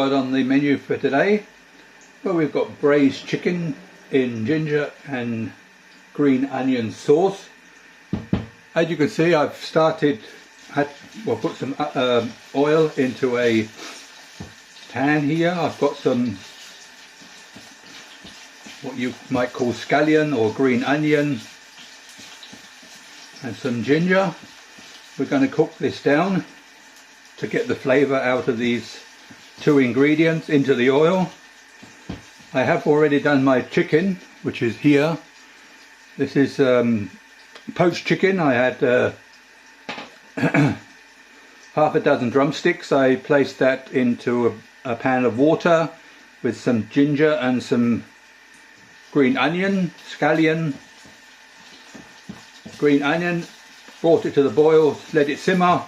On the menu for today, well, we've got braised chicken in ginger and green onion sauce. As you can see, I've put some oil into a pan here. I've got some what you might call scallion or green onion and some ginger. We're going to cook this down to get the flavour out of these two ingredients into the oil. I have already done my chicken, which is here. This is poached chicken. I had half a dozen drumsticks. I placed that into a pan of water with some ginger and some green onion, scallion, green onion, brought it to the boil, let it simmer,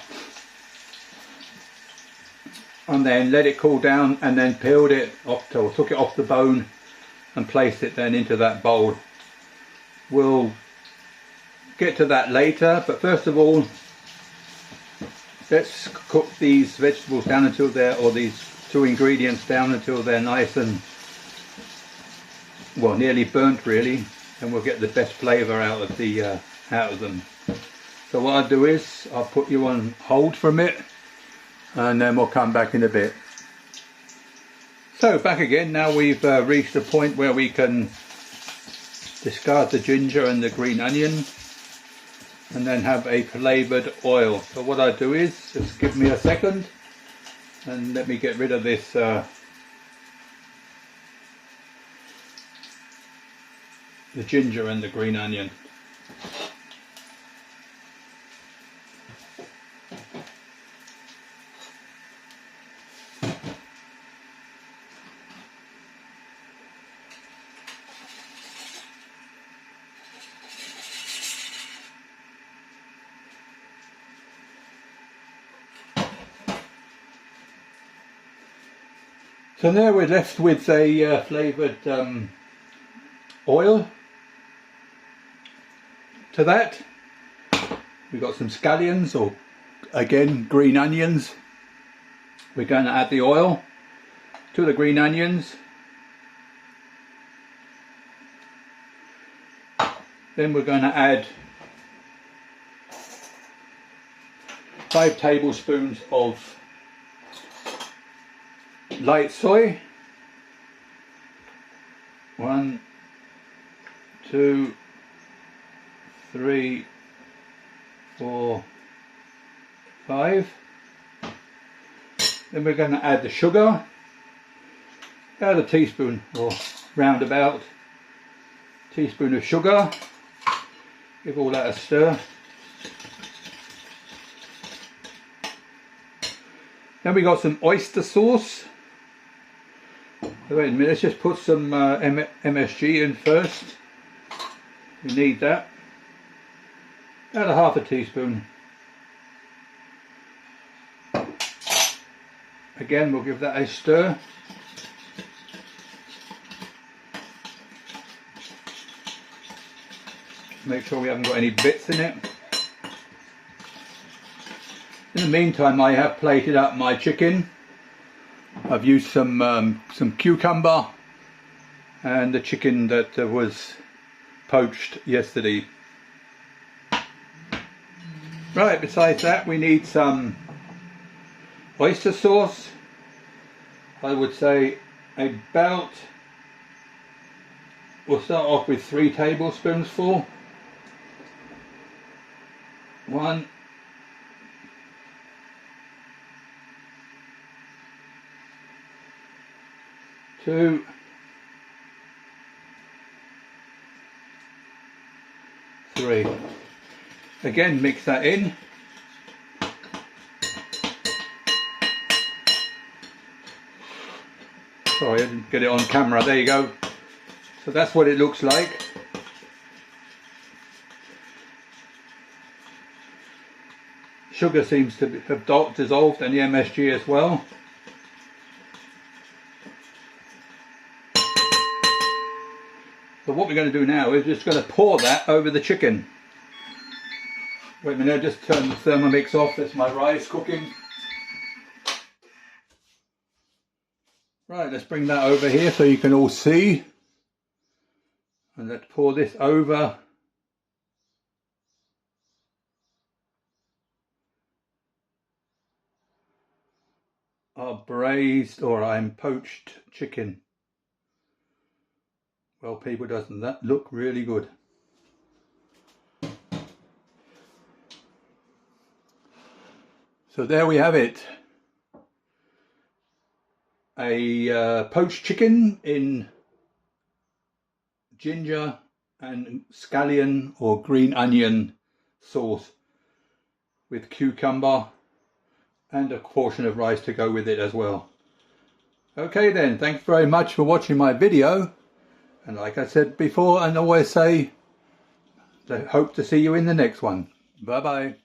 and then let it cool down, and then peeled it off, or took it off the bone and placed it then into that bowl. We'll get to that later, but first of all, let's cook these vegetables down until these two ingredients down until they're nice and, well, nearly burnt really, and we'll get the best flavour out of them. So what I'll do is I'll put you on hold for a minute, and then we'll come back in a bit. So back again. Now we've reached the point where we can discard the ginger and the green onion and then have a flavoured oil. So what I do is, just give me a second and let me get rid of this the ginger and the green onion. So now we're left with a flavoured oil. To that we've got some scallions, or again green onions. We're going to add the oil to the green onions. Then we're going to add 5 tablespoons of light soy. 1, 2, 3, 4, 5. Then we're going to add the sugar, about a teaspoon or roundabout teaspoon of sugar. Give all that a stir. Then we got some oyster sauce. Wait a minute, let's just put some MSG in first. We need that. About a half a teaspoon. Again, we'll give that a stir. Make sure we haven't got any bits in it. In the meantime, I have plated up my chicken. I've used some cucumber and the chicken that was poached yesterday. Right, besides that we need some oyster sauce. I would say about, we'll start off with 3 tablespoons full. 1, 2, 3. Again, mix that in. Sorry, I didn't get it on camera. There you go. So that's what it looks like. Sugar seems to have dissolved, and the MSG as well. So what we're going to do now is just going to pour that over the chicken. Wait a minute, I'll just turn the Thermomix off. That's my rice cooking. Right, let's bring that over here so you can all see. And let's pour this over our braised, or I'm poached chicken. Well, people, doesn't that look really good? So there we have it. A poached chicken in ginger and scallion or green onion sauce with cucumber and a portion of rice to go with it as well. Okay then, thanks very much for watching my video, and like I said before and always say, I hope to see you in the next one. Bye bye.